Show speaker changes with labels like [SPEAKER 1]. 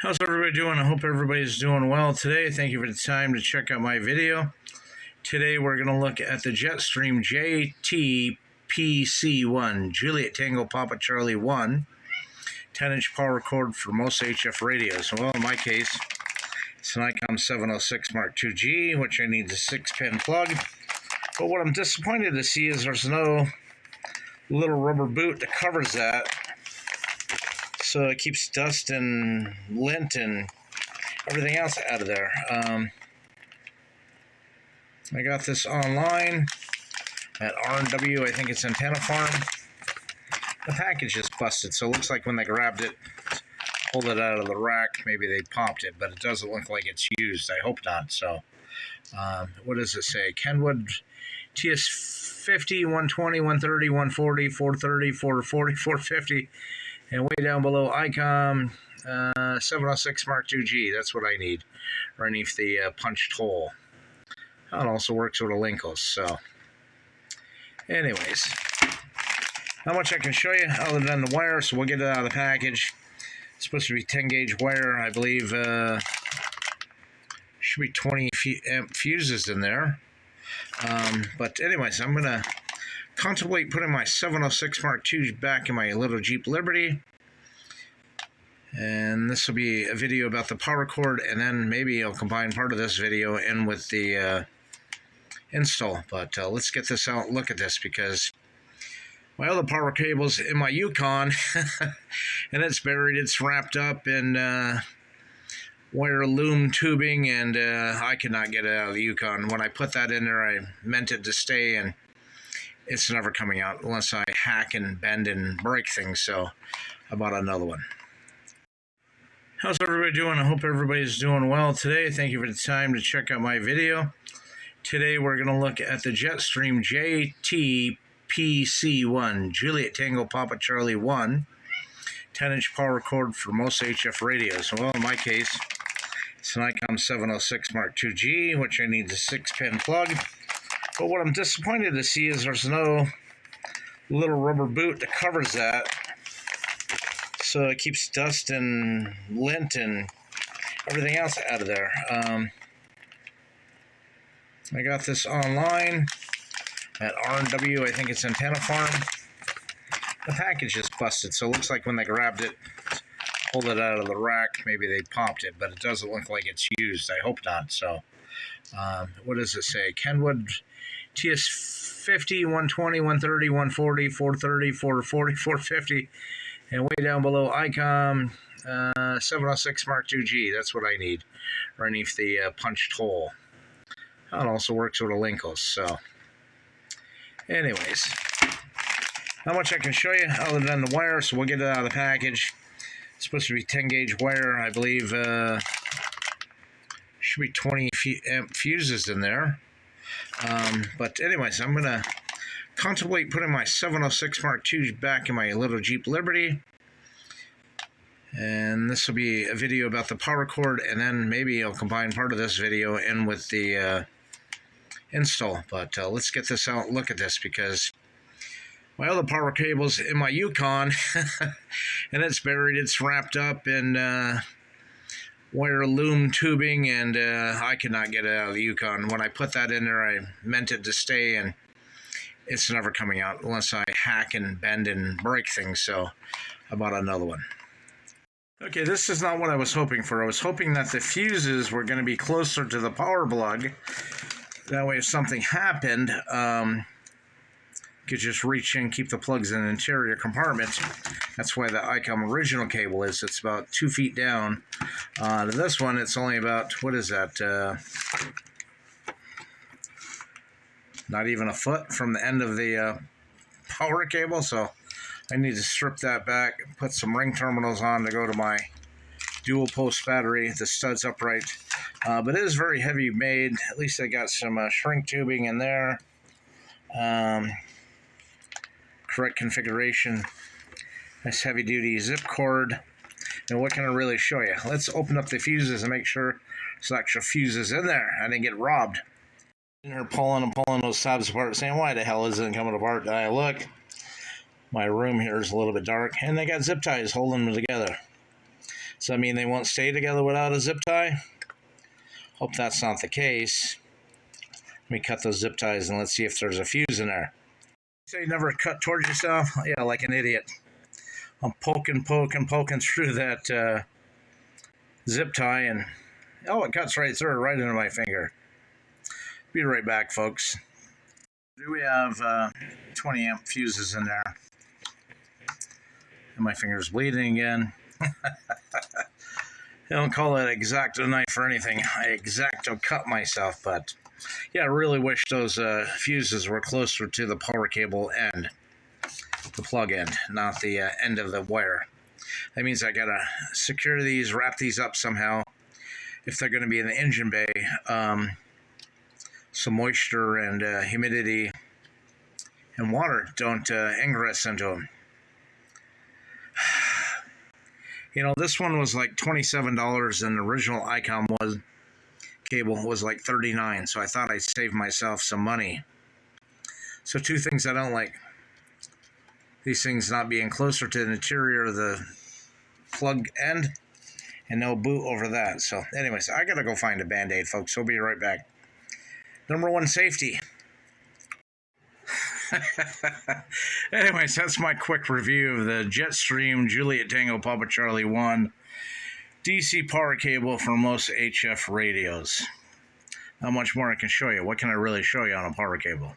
[SPEAKER 1] How's everybody doing? I hope everybody's doing well today. Thank you for the time to check out my video. Today we're going to look at the JetStream JTPC1, Juliet Tango Papa Charlie 1, 10-inch power cord for most HF radios. Well, in my case, it's an ICOM 706 Mark II-G, which I need a 6-pin plug. But what I'm disappointed to see is there's no little rubber boot that covers that. So it keeps dust and lint and everything else out of there. I got this online at R&W, I think it's Antenna Farm. The package is busted, so it looks like when they grabbed it, pulled it out of the rack, maybe they popped it, but it doesn't look like it's used. I hope not. So, what does it say? Kenwood TS50, 120, 130, 140, 430, 440, 450. And way down below, ICOM 706 Mark II-G. That's what I need underneath the punched hole. It also works with a Linkos. So, anyways, not much I can show you other than the wire. So we'll get it out of the package. It's supposed to be 10-gauge wire, I believe. Should be 20 amp fuses in there. But anyways, I'm gonna contemplate putting my 706 Mark II back in my little Jeep Liberty, and this will be a video about the power cord, and then maybe I'll combine part of this video in with the install. But let's get this out and look at this, because my other power cable's in my Yukon and it's buried, it's wrapped up in wire loom tubing, and I cannot get it out of the Yukon. When I put that in there, I meant it to stay, and it's never coming out unless I hack and bend and break things. So I bought another one. How's everybody doing? I hope everybody's doing well today. Thank you for the time to check out my video. Today we're going to look at the JetStream JTPC1, Juliet Tango Papa Charlie 1, 10-inch power cord for most HF radios. Well, in my case, it's an ICOM 706 Mark II-G, which I need a 6-pin plug. But what I'm disappointed to see is there's no little rubber boot that covers that. So it keeps dust and lint and everything else out of there. I got this online at R&W, I think it's Antenna Farm. The package is busted, so it looks like when they grabbed it, pulled it out of the rack, maybe they popped it, but it doesn't look like it's used. I hope not. So, what does it say? Kenwood TS50, 120, 130, 140, 430, 440, 450, and way down below, ICOM 706 Mark II-G. That's what I need underneath the punched hole. It also works with a Linkos. So, anyways, not much I can show you other than the wire. So we'll get it out of the package. It's supposed to be 10-gauge wire, I believe. Should be 20 amp fuses in there. But anyways, I'm going to contemplate putting my 706 Mark II back in my little Jeep Liberty. And this will be a video about the power cord, and then maybe I'll combine part of this video in with the install. But let's get this out and look at this, because my other power cable's in my Yukon and it's buried, it's wrapped up in wire loom tubing, and I cannot get it out of the Yukon. When I put that in there, I meant it to stay, and it's never coming out unless I hack and bend and break things. So I bought another one. Okay, this is not what I was hoping for. I was hoping that the fuses were going to be closer to the power plug. That way, if something happened, you could just reach in, keep the plugs in an interior compartment. That's why the ICOM original cable is. It's about 2 feet down. To this one, it's only about, what is that? Not even a foot from the end of the power cable. So I need to strip that back, put some ring terminals on to go to my dual post battery. The stud's upright, but it is very heavy made. At least I got some shrink tubing in there. Correct configuration. Nice heavy duty zip cord. And what can I really show you? Let's open up the fuses and make sure there's extra fuses in there. I didn't get robbed. In here pulling and pulling those tabs apart, saying, why the hell isn't it coming apart? And I look. My room here is a little bit dark, and they got zip ties holding them together. Does that mean they won't stay together without a zip tie? Hope that's not the case. Let me cut those zip ties and let's see if there's a fuse in there. Say never cut towards yourself? Yeah, like an idiot. I'm poking through that zip tie, and oh, it cuts right through, right into my finger. Be right back, folks. We have 20 amp fuses in there. And my finger's bleeding again. They don't call it X-Acto knife or anything. I X-Acto cut myself, but yeah, I really wish those fuses were closer to the power cable end, the plug end, not the end of the wire. That means I gotta secure these, wrap these up somehow. If they're going to be in the engine bay, so moisture and humidity and water don't ingress into them. You know, this one was like $27, and the original ICOM cable was like $39, so I thought I'd save myself some money. So two things I don't like: these things not being closer to the interior of the plug end, and no boot over that. So anyways, I gotta go find a Band-Aid, folks. We'll be right back. Number one, safety. Anyways, that's my quick review of the JetStream Juliet Tango Papa Charlie 1 DC power cable for most HF radios. Not much more I can show you. What can I really show you on a power cable?